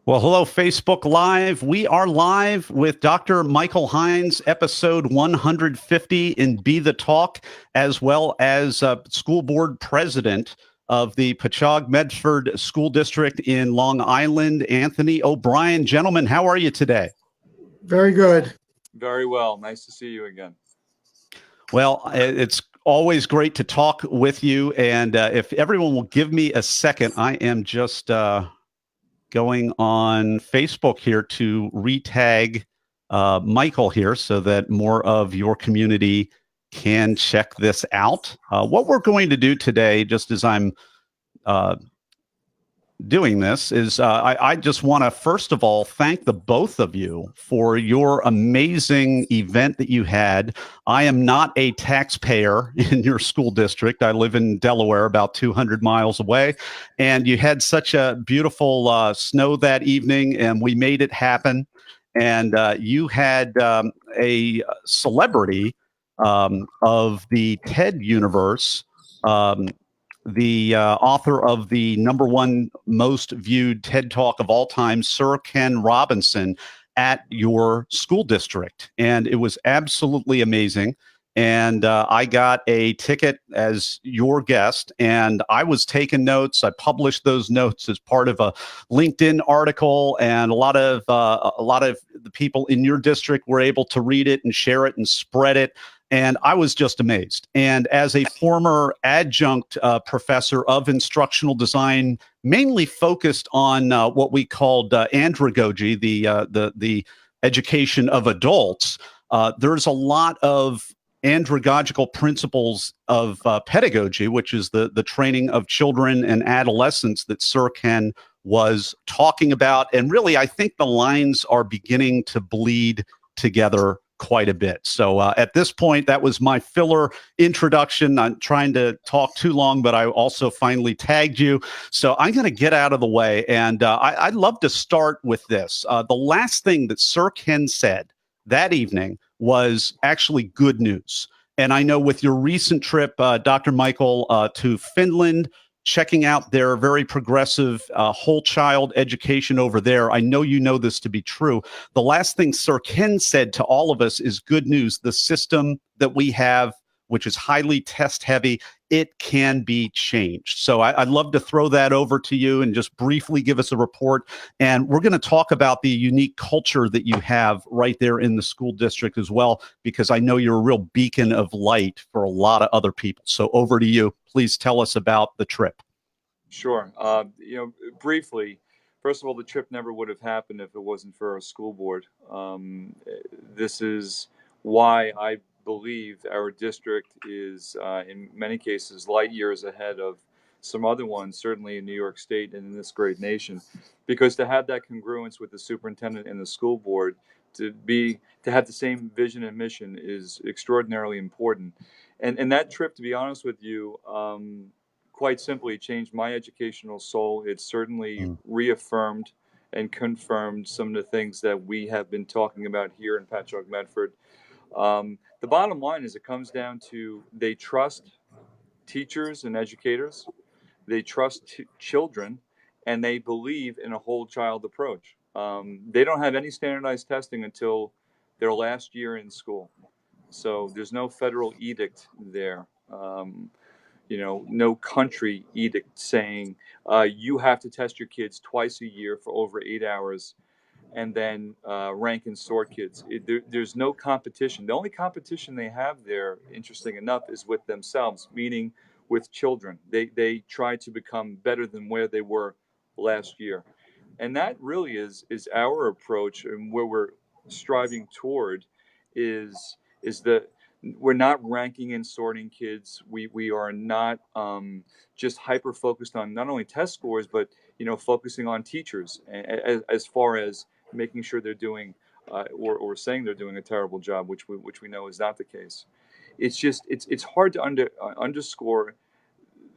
Well, hello, Facebook Live. We are live with Dr. Michael Hynes, episode 150 in Be the Talk, as well as school board president of the Patchogue-Medford School District in Long Island, Anthony O'Brien. Gentlemen, how are you today? Very good. Very well. Nice to see you again. Well, it's always great to talk with you. And if everyone will give me a second, I am just going on Facebook here to retag Michael here so that more of your community can check this out. What we're going to do today, just as I'm doing this, is I just want to first of all thank the both of you for your amazing event that you had. I am not a taxpayer in your school district. I live in Delaware, about 200 miles away, and you had such a beautiful snow that evening, and we made it happen. And you had a celebrity of the TED universe. The author of the #1 most viewed TED Talk of all time, Sir Ken Robinson, at your school district. And it was absolutely amazing. And I got a ticket as your guest, and I was taking notes. I published those notes as part of a LinkedIn article, and a lot of the people in your district were able to read it and share it and spread it. And I was just amazed. And as a former adjunct professor of instructional design, mainly focused on what we called andragogy, the education of adults, there's a lot of andragogical principles of pedagogy, which is the training of children and adolescents that Sir Ken was talking about. And really, I think the lines are beginning to bleed together quite a bit. So at this point, that was my filler introduction. I'm trying to talk too long, but I also finally tagged you. So I'm going to get out of the way. And I'd love to start with this. The last thing that Sir Ken said that evening was actually good news. And I know with your recent trip, Dr. Michael, to Finland, checking out their very progressive whole child education over there. I know you know this to be true. The last thing Sir Ken said to all of us is good news. The system that we have, which is highly test heavy, it can be changed. So I'd love to throw that over to you and just briefly give us a report. And we're going to talk about the unique culture that you have right there in the school district as well, because I know you're a real beacon of light for a lot of other people. So over to you. Please tell us about the trip. Sure. Briefly, first of all, the trip never would have happened if it wasn't for our school board. This is why I believe our district is, in many cases, light years ahead of some other ones, certainly in New York State and in this great nation. Because to have that congruence with the superintendent and the school board, to have the same vision and mission is extraordinarily important. And that trip, to be honest with you, quite simply changed my educational soul. It certainly reaffirmed and confirmed some of the things that we have been talking about here in Patchogue-Medford. The bottom line is it comes down to they trust teachers and educators, they trust children, and they believe in a whole child approach. They don't have any standardized testing until their last year in school. So there's no federal edict there. No country edict saying you have to test your kids twice a year for over 8 hours and then rank and sort kids. There's no competition. The only competition they have there, interesting enough, is with themselves, meaning with children. They try to become better than where they were last year. And that really is our approach, and where we're striving toward is that we're not ranking and sorting kids. We are not just hyper focused on not only test scores, but focusing on teachers as far as making sure they're doing or saying they're doing a terrible job, which we know is not the case. It's hard to underscore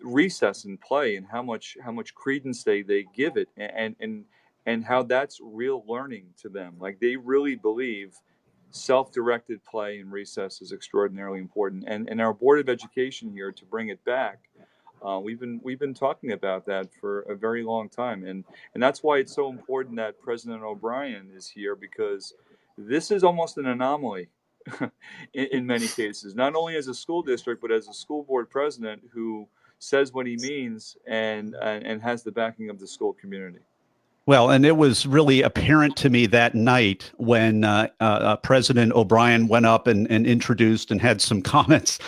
recess and play and how much credence they give it, and how that's real learning to them. Like, they really believe self-directed play in recess is extraordinarily important. And our Board of Education here, to bring it back, We've been talking about that for a very long time, and that's why it's so important that President O'Brien is here, because this is almost an anomaly in many cases, not only as a school district but as a school board president who says what he means and has the backing of the school community. Well, and it was really apparent to me that night when President O'Brien went up and introduced and had some comments,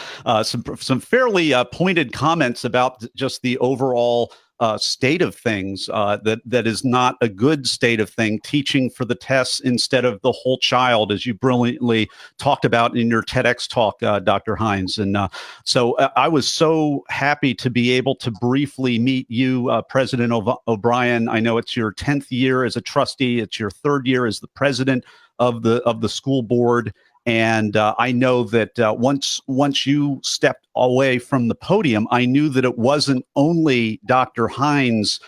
some fairly pointed comments about just the overall state of things. That is not a good state of thing. Teaching for the tests instead of the whole child, as you brilliantly talked about in your TEDx talk, Dr. Hynes. And so I was so happy to be able to briefly meet you, President O'Brien. I know it's your 10th year as a trustee. It's your 3rd year as the president of the school board. And I know that once you stepped away from the podium, I knew that it wasn't only Dr. Hynes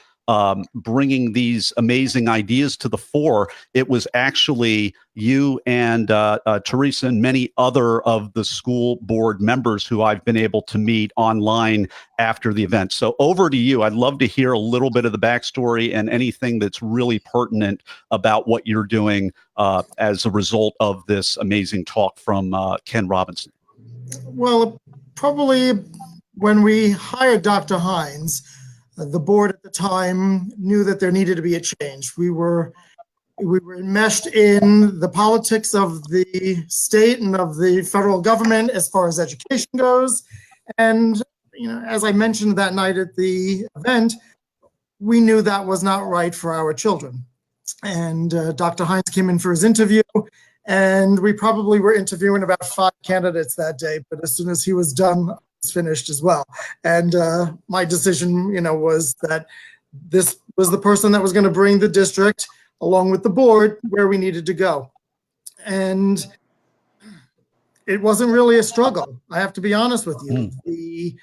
bringing these amazing ideas to the fore. It was actually you and Teresa and many other of the school board members who I've been able to meet online after the event. So over to you. I'd love to hear a little bit of the backstory and anything that's really pertinent about what you're doing as a result of this amazing talk from Ken Robinson. Well, probably when we hired Dr. Hynes, the board at the time knew that there needed to be a change. We were enmeshed in the politics of the state and of the federal government as far as education goes. And, as I mentioned that night at the event, we knew that was not right for our children. And Dr. Hynes came in for his interview, and we probably were interviewing about 5 candidates that day. But as soon as he was done, I was finished as well. And my decision, was that this was the person that was going to bring the district, along with the board, where we needed to go. And it wasn't really a struggle. I have to be honest with you. The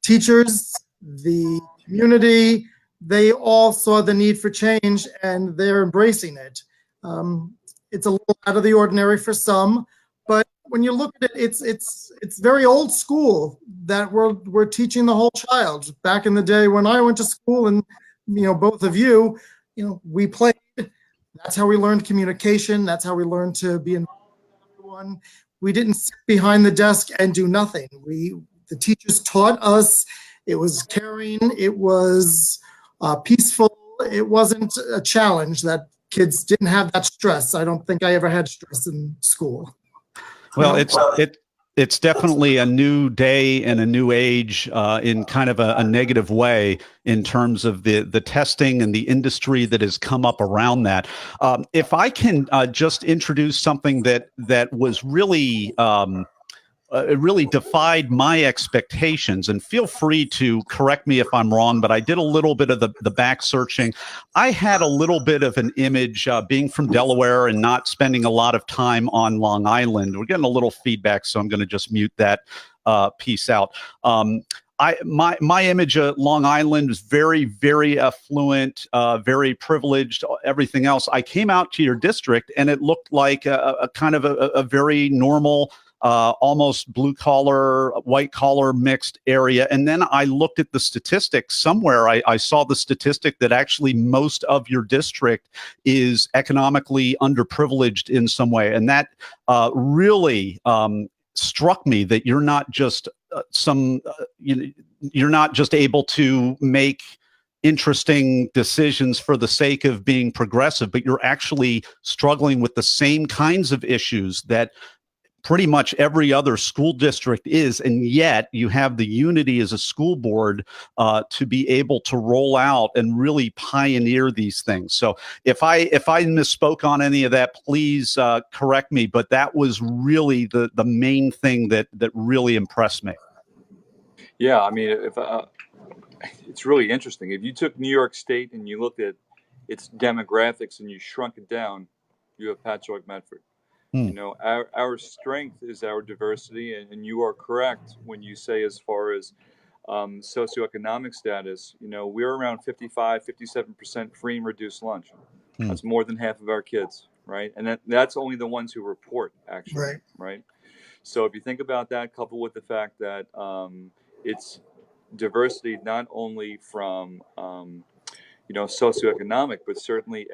teachers, the community, they all saw the need for change, and they're embracing it. It's a little out of the ordinary for some, but when you look at it, it's very old school that we're teaching the whole child. Back in the day when I went to school, and both of you, we played. That's how we learned communication. That's how we learned to be involved with everyone. We didn't sit behind the desk and do nothing. The teachers taught us. It was caring. It was peaceful. It wasn't a challenge that kids didn't have that stress. I don't think I ever had stress in school. Well, it's definitely a new day and a new age in kind of a negative way in terms of the testing and the industry that has come up around that. If I can just introduce something that was really it really defied my expectations, and feel free to correct me if I'm wrong, but I did a little bit of the back searching. I had a little bit of an image being from Delaware and not spending a lot of time on Long Island. We're getting a little feedback, so I'm going to just mute that piece out. My image of Long Island is very, very affluent, very privileged, everything else. I came out to your district and it looked like a kind of a very normal, almost blue collar, white collar mixed area. And then I looked at the statistics somewhere. I saw the statistic that actually most of your district is economically underprivileged in some way. And that really struck me, that you're not just you're not just able to make interesting decisions for the sake of being progressive, but you're actually struggling with the same kinds of issues that pretty much every other school district is, and yet you have the unity as a school board to be able to roll out and really pioneer these things. So if I misspoke on any of that, please correct me. But that was really the main thing that really impressed me. Yeah, I mean, it's really interesting. If you took New York State and you looked at its demographics and you shrunk it down, you have Patchogue-Medford. You know, our strength is our diversity, and you are correct when you say, as far as socioeconomic status, you know, we're around 55, 57% free and reduced lunch. That's more than half of our kids, right? And that's only the ones who report, actually, right? So if you think about that, coupled with the fact that it's diversity not only from socioeconomic, but certainly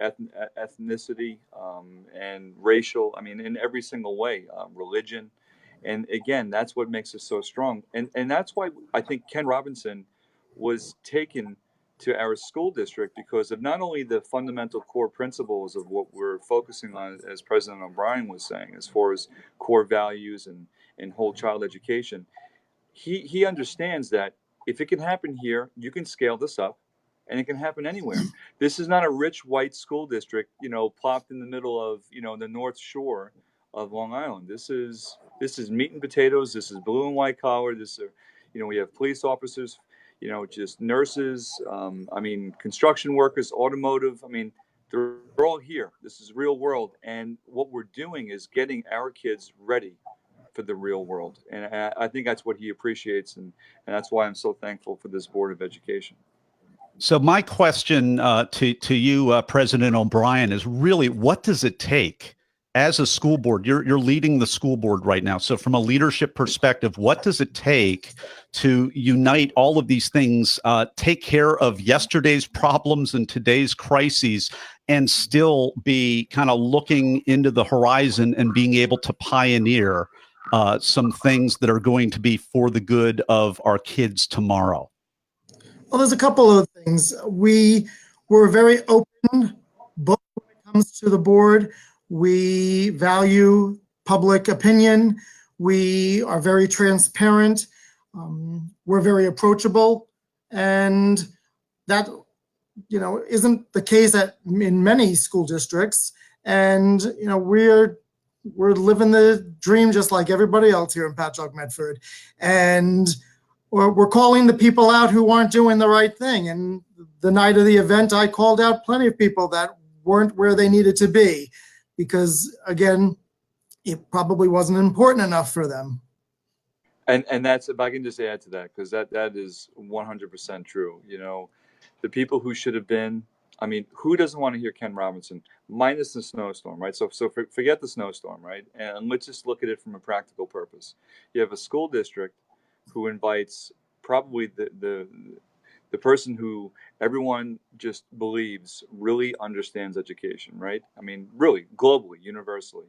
ethnicity and racial. I mean, in every single way, religion, and again, that's what makes us so strong. And that's why I think Ken Robinson was taken to our school district, because of not only the fundamental core principles of what we're focusing on, as President O'Brien was saying, as far as core values and whole child education. He understands that if it can happen here, you can scale this up, and it can happen anywhere. This is not a rich white school district, plopped in the middle of, the North Shore of Long Island. This is meat and potatoes. This is blue and white collar. This is, we have police officers, just nurses. Construction workers, automotive. They're all here. This is real world, and what we're doing is getting our kids ready for the real world. And I think that's what he appreciates, and that's why I'm so thankful for this Board of Education. So my question to you, President O'Brien, is really, what does it take as a school board? You're leading the school board right now. So from a leadership perspective, what does it take to unite all of these things, take care of yesterday's problems and today's crises, and still be kind of looking into the horizon and being able to pioneer some things that are going to be for the good of our kids tomorrow? Well, there's a couple of things. We were very open book when it comes to the board. We value public opinion. We are very transparent. We're very approachable. And that, isn't the case in many school districts. And, we're living the dream just like everybody else here in Patchogue-Medford. And we're calling the people out who aren't doing the right thing. And the night of the event, I called out plenty of people that weren't where they needed to be, because again, it probably wasn't important enough for them. And that's, if I can just add to that, because that is 100% true. The people who should have been, who doesn't want to hear Ken Robinson, minus the snowstorm, right? So forget the snowstorm, right? And let's just look at it from a practical purpose. You have a school district who invites probably the person who everyone just believes really understands education, right? Really, globally, universally.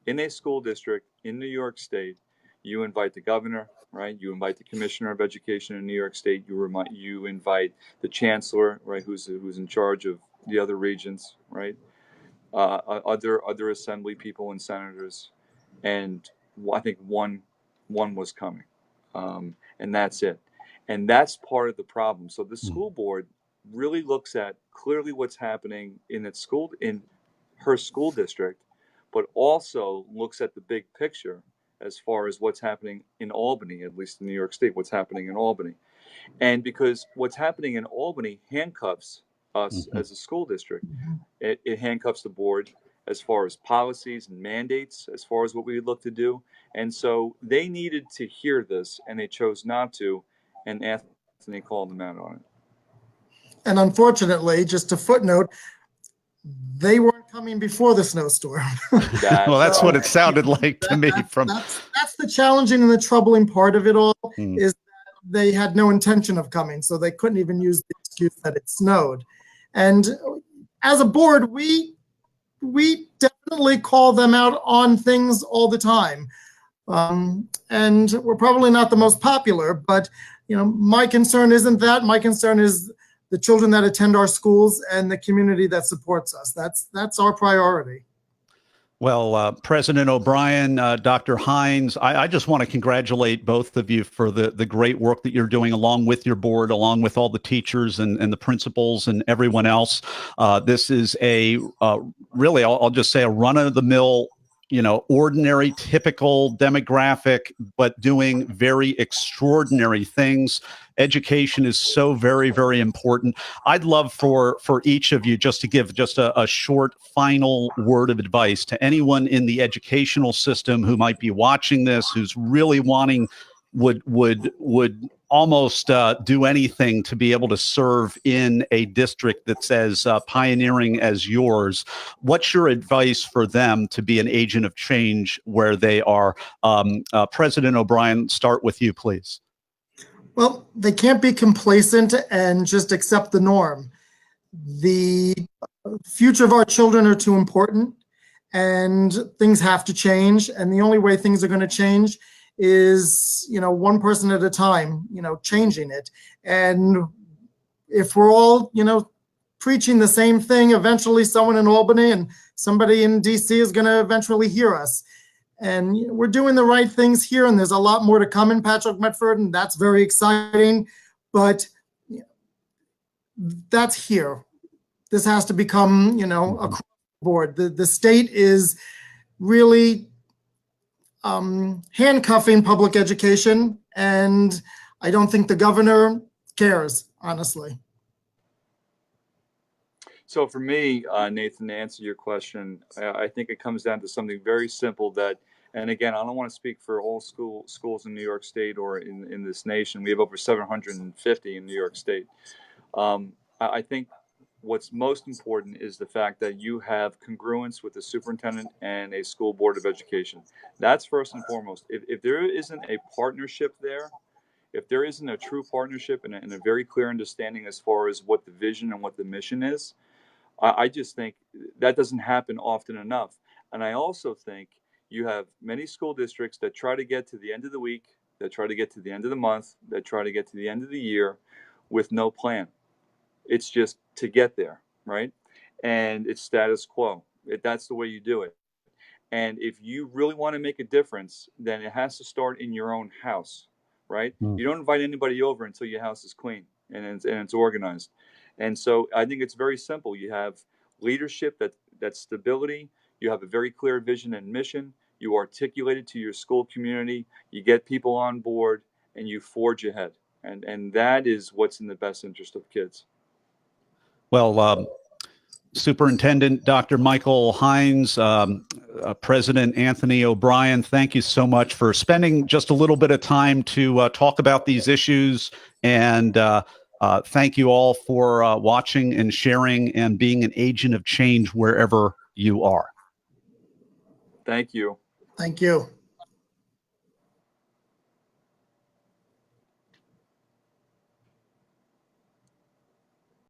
In a school district in New York State, you invite the governor, right? You invite the commissioner of education in New York State. You invite the chancellor, right? Who's in charge of the other regions, right? Other assembly people and senators, and I think one was coming. And that's it. And that's part of the problem. So the school board really looks at clearly what's happening in her school district, but also looks at the big picture as far as what's happening in Albany, at least in New York State, what's happening in Albany. And because what's happening in Albany handcuffs us as a school district. It handcuffs the board as far as policies and mandates, as far as what we would look to do. And so they needed to hear this, and they chose not to, and Anthony called them out on it. And unfortunately, just a footnote, they weren't coming before the snowstorm. Well, that's what it sounded like to me. That's the challenging and the troubling part of it all, is that they had no intention of coming, so they couldn't even use the excuse that it snowed. And as a board, we definitely call them out on things all the time. And we're probably not the most popular, but my concern isn't that. My concern is the children that attend our schools and the community that supports us. That's our priority. Well, President O'Brien, Dr. Hynes, I just want to congratulate both of you for the great work that you're doing along with your board, along with all the teachers and the principals and everyone else. This is really, I'll just say, a run-of-the-mill, ordinary, typical demographic, but doing very extraordinary things. Education is so very, very important. I'd love for each of you just to give just a short final word of advice to anyone in the educational system who might be watching this, who's really wanting, would almost do anything to be able to serve in a district that's as pioneering as yours. What's your advice for them to be an agent of change where they are? President O'Brien, start with you, please. Well, they can't be complacent and just accept the norm. The future of our children are too important, and things have to change. And the only way things are going to change is, one person at a time, changing it. And if we're all, preaching the same thing, eventually someone in Albany and somebody in DC is going to eventually hear us. And we're doing the right things here, and there's a lot more to come in Patchogue-Medford, and that's very exciting. But that's here. This has to become, across the board. The state is really handcuffing public education, and I don't think the governor cares, honestly. So for me, Nathan, to answer your question, I think it comes down to something very simple that, and again, I don't want to speak for all schools in New York State or in this nation. We have over 750 in New York State. I think what's most important is the fact that you have congruence with the superintendent and a school board of education. That's first and foremost. If there isn't a partnership there, if there isn't a true partnership and a very clear understanding as far as what the vision and what the mission is, I just think that doesn't happen often enough. And I also think you have many school districts that try to get to the end of the week, that try to get to the end of the month, that try to get to the end of the year with no plan. It's just to get there, right? And it's status quo. That's the way you do it. And if you really want to make a difference, then it has to start in your own house, right? You don't invite anybody over until your house is clean and it's organized. And so I think it's very simple. You have leadership, that's stability. You have a very clear vision and mission. You articulate it to your school community. You get people on board, and you forge ahead. And that is what's in the best interest of kids. Well, Superintendent Dr. Michael Hynes, President Anthony O'Brien, thank you so much for spending just a little bit of time to talk about these issues. And thank you all for watching and sharing and being an agent of change wherever you are. Thank you. Thank you.